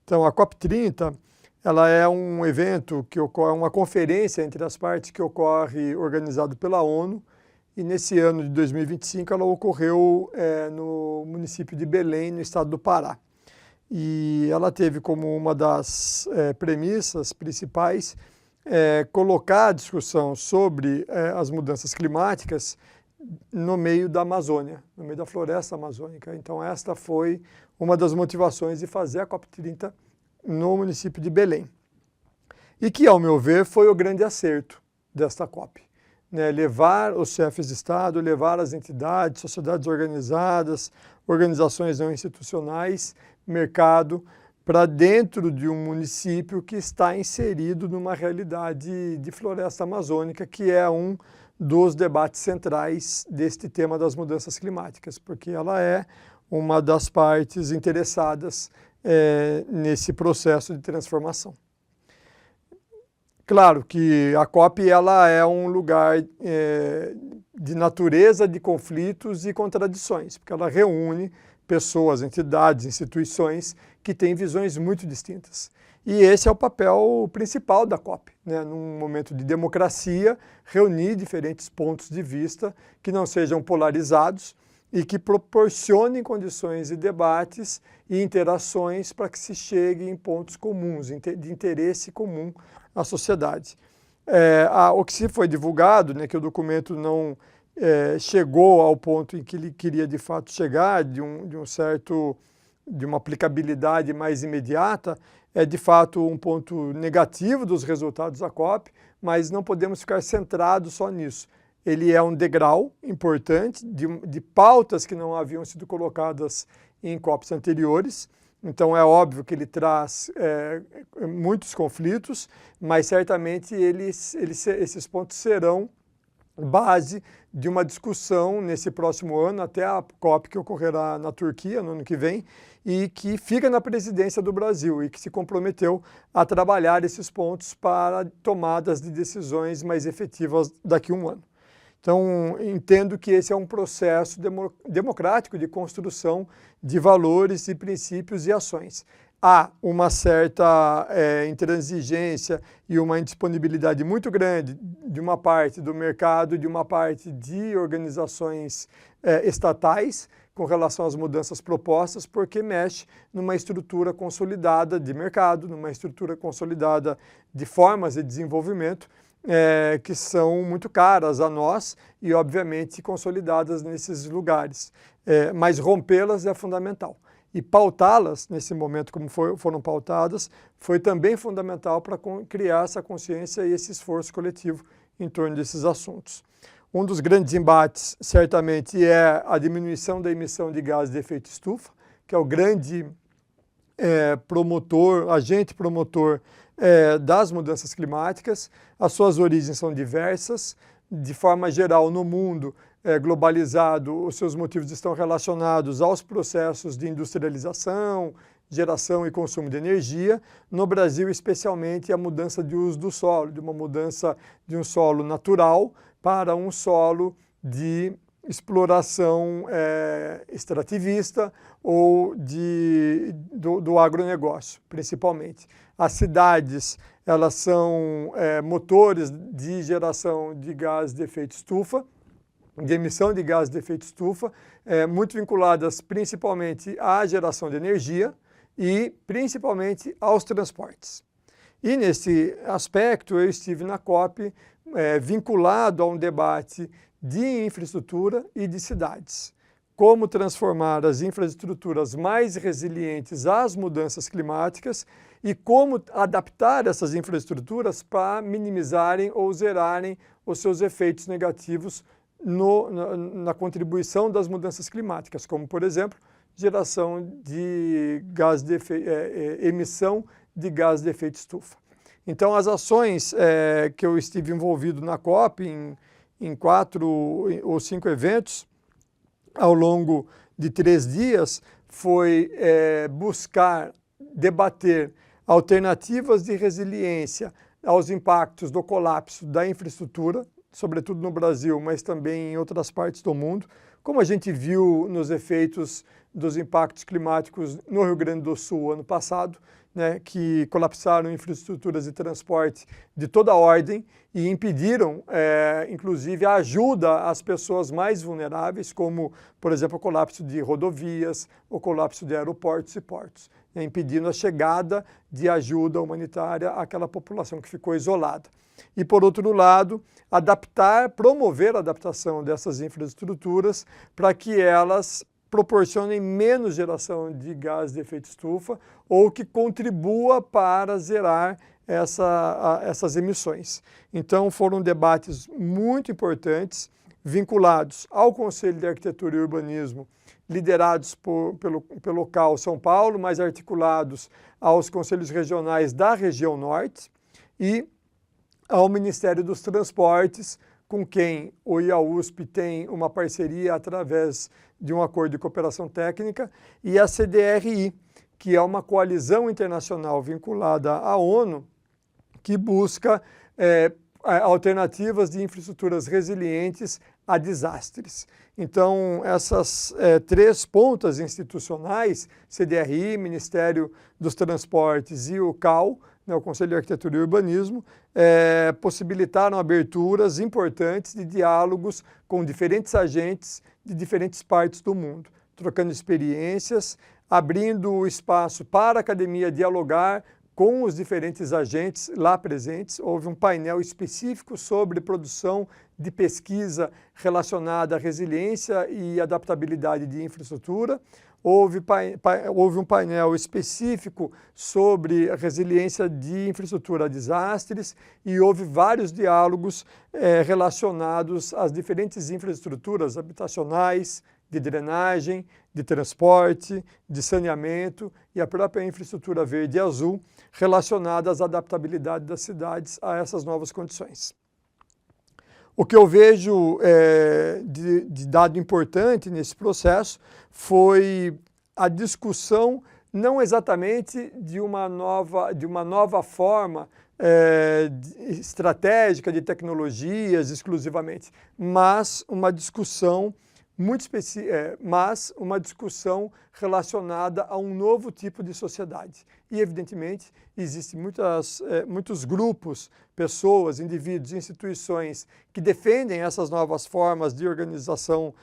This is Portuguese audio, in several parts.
Então, a COP30, ela é um evento que ocorre, uma conferência entre as partes que ocorre organizado pela ONU, e nesse ano de 2025 ela ocorreu no município de Belém, no estado do Pará. E ela teve como uma das premissas principais colocar a discussão sobre as mudanças climáticas no meio da Amazônia, no meio da floresta amazônica. Então esta foi uma das motivações de fazer a COP30 no município de Belém. E que, ao meu ver, foi o grande acerto desta COP. Levar os chefes de Estado, levar as entidades, sociedades organizadas, organizações não institucionais, mercado, para dentro de um município que está inserido numa realidade de floresta amazônica, que é um dos debates centrais deste tema das mudanças climáticas, porque ela é uma das partes interessadas nesse processo de transformação. Claro que a COP ela é um lugar de natureza de conflitos e contradições, porque ela reúne pessoas, entidades, instituições que têm visões muito distintas. E esse é o papel principal da COP, num momento de democracia, reunir diferentes pontos de vista que não sejam polarizados e que proporcionem condições de debates e interações para que se chegue em pontos comuns, de interesse comum à sociedade. O que se foi divulgado, que o documento não chegou ao ponto em que ele queria de fato chegar, de uma aplicabilidade mais imediata, é de fato um ponto negativo dos resultados da COP, mas não podemos ficar centrados só nisso. Ele é um degrau importante de pautas que não haviam sido colocadas em COPs anteriores. Então é óbvio que ele traz muitos conflitos, mas certamente esses pontos serão base de uma discussão nesse próximo ano, até a COP que ocorrerá na Turquia no ano que vem, e que fica na presidência do Brasil e que se comprometeu a trabalhar esses pontos para tomadas de decisões mais efetivas daqui a um ano. Então, entendo que esse é um processo democrático de construção de valores e princípios e ações. Há uma certa intransigência e uma indisponibilidade muito grande de uma parte do mercado, de uma parte de organizações estatais com relação às mudanças propostas, porque mexe numa estrutura consolidada de mercado, numa estrutura consolidada de formas de desenvolvimento que são muito caras a nós e, obviamente, consolidadas nesses lugares. Mas rompê-las é fundamental. E pautá-las, nesse momento como foram pautadas, foi também fundamental para criar essa consciência e esse esforço coletivo em torno desses assuntos. Um dos grandes embates, certamente, é a diminuição da emissão de gases de efeito estufa, que é o grande agente promotor das mudanças climáticas. As suas origens são diversas. De forma geral, no mundo globalizado, os seus motivos estão relacionados aos processos de industrialização, geração e consumo de energia. No Brasil, especialmente, a mudança de uso do solo, de uma mudança de um solo natural para um solo de exploração extrativista ou do agronegócio, principalmente. As cidades, elas são motores de geração de gás de efeito estufa, de emissão de gás de efeito estufa, muito vinculadas principalmente à geração de energia e principalmente aos transportes. E nesse aspecto eu estive na COP vinculado a um debate de infraestrutura e de cidades. Como transformar as infraestruturas mais resilientes às mudanças climáticas e como adaptar essas infraestruturas para minimizarem ou zerarem os seus efeitos negativos na contribuição das mudanças climáticas, como, por exemplo, geração de emissão de gás de efeito estufa. Então, as ações que eu estive envolvido na COP, em 4 ou 5 eventos, ao longo de 3 dias, foi buscar debater alternativas de resiliência aos impactos do colapso da infraestrutura, sobretudo no Brasil, mas também em outras partes do mundo, como a gente viu nos efeitos dos impactos climáticos no Rio Grande do Sul ano passado, né, que colapsaram infraestruturas de transporte de toda ordem e impediram, inclusive, a ajuda às pessoas mais vulneráveis, como, por exemplo, o colapso de rodovias, o colapso de aeroportos e portos, né, impedindo a chegada de ajuda humanitária àquela população que ficou isolada. E, por outro lado, promover a adaptação dessas infraestruturas para que elas proporcionem menos geração de gás de efeito estufa ou que contribua para zerar essas emissões. Então, foram debates muito importantes, vinculados ao Conselho de Arquitetura e Urbanismo, liderados pelo CAL São Paulo, mas articulados aos conselhos regionais da região norte e ao Ministério dos Transportes, com quem o IAUSP tem uma parceria através de um acordo de cooperação técnica, e a CDRI, que é uma coalizão internacional vinculada à ONU, que busca alternativas de infraestruturas resilientes a desastres. Então, essas três pontas institucionais, CDRI, Ministério dos Transportes e o CAL, né, o Conselho de Arquitetura e Urbanismo, possibilitaram aberturas importantes de diálogos com diferentes agentes de diferentes partes do mundo, trocando experiências, abrindo o espaço para a academia dialogar com os diferentes agentes lá presentes. Houve um painel específico sobre produção de pesquisa relacionada à resiliência e adaptabilidade de infraestrutura. Houve um painel específico sobre a resiliência de infraestrutura a desastres e houve vários diálogos relacionados às diferentes infraestruturas habitacionais, de drenagem, de transporte, de saneamento e a própria infraestrutura verde e azul relacionadas à adaptabilidade das cidades a essas novas condições. O que eu vejo de dado importante nesse processo foi a discussão não exatamente de uma nova forma estratégica de tecnologias exclusivamente, mas uma discussão uma discussão relacionada a um novo tipo de sociedade. E, evidentemente, existem muitos grupos, pessoas, indivíduos, instituições que defendem essas novas formas de organização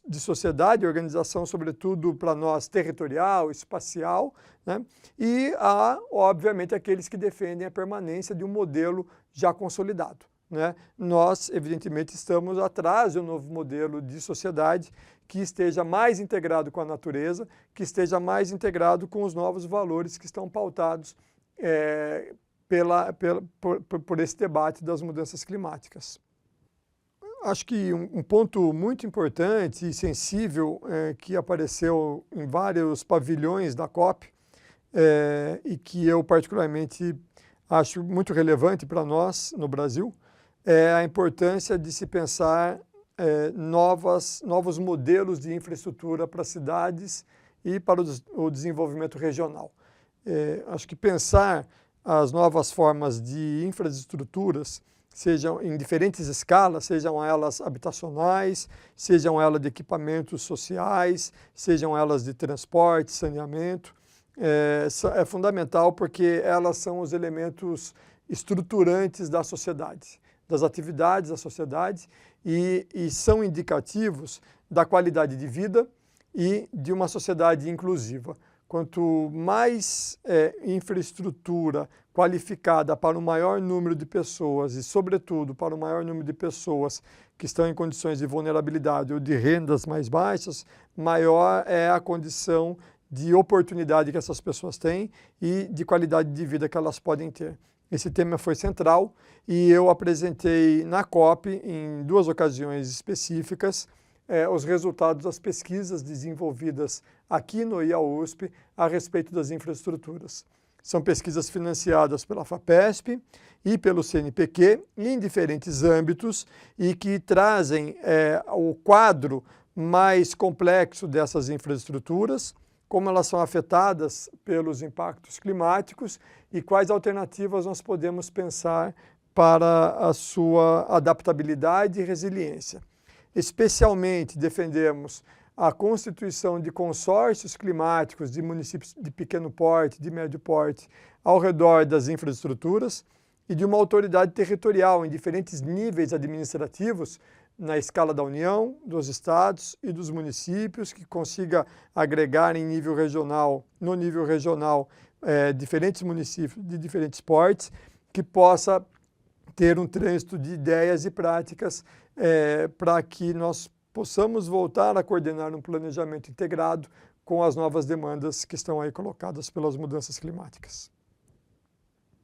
de sociedade, organização, sobretudo, para nós, territorial, espacial, né? E há, obviamente, aqueles que defendem a permanência de um modelo já consolidado, né? Nós, evidentemente, estamos atrás de um novo modelo de sociedade que esteja mais integrado com a natureza, que esteja mais integrado com os novos valores que estão pautados por esse debate das mudanças climáticas. Acho que um ponto muito importante e sensível que apareceu em vários pavilhões da COP e que eu particularmente acho muito relevante para nós no Brasil, é a importância de se pensar novos modelos de infraestrutura para cidades e para o desenvolvimento regional. Acho que pensar as novas formas de infraestruturas, sejam em diferentes escalas, sejam elas habitacionais, sejam elas de equipamentos sociais, sejam elas de transporte, saneamento, é fundamental porque elas são os elementos estruturantes da sociedade, das atividades da sociedade e são indicativos da qualidade de vida e de uma sociedade inclusiva. Quanto mais infraestrutura qualificada para o maior número de pessoas e, sobretudo, para o maior número de pessoas que estão em condições de vulnerabilidade ou de rendas mais baixas, maior é a condição de oportunidade que essas pessoas têm e de qualidade de vida que elas podem ter. Esse tema foi central e eu apresentei na COP, em 2 ocasiões específicas, os resultados das pesquisas desenvolvidas aqui no IAUSP a respeito das infraestruturas. São pesquisas financiadas pela FAPESP e pelo CNPq em diferentes âmbitos e que trazem o quadro mais complexo dessas infraestruturas, como elas são afetadas pelos impactos climáticos e quais alternativas nós podemos pensar para a sua adaptabilidade e resiliência. Especialmente defendemos a constituição de consórcios climáticos de municípios de pequeno porte, de médio porte, ao redor das infraestruturas e de uma autoridade territorial em diferentes níveis administrativos na escala da União, dos estados e dos municípios, que consiga agregar em nível regional, no nível regional, diferentes municípios de diferentes portes, que possa ter um trânsito de ideias e práticas para que nós possamos voltar a coordenar um planejamento integrado com as novas demandas que estão aí colocadas pelas mudanças climáticas.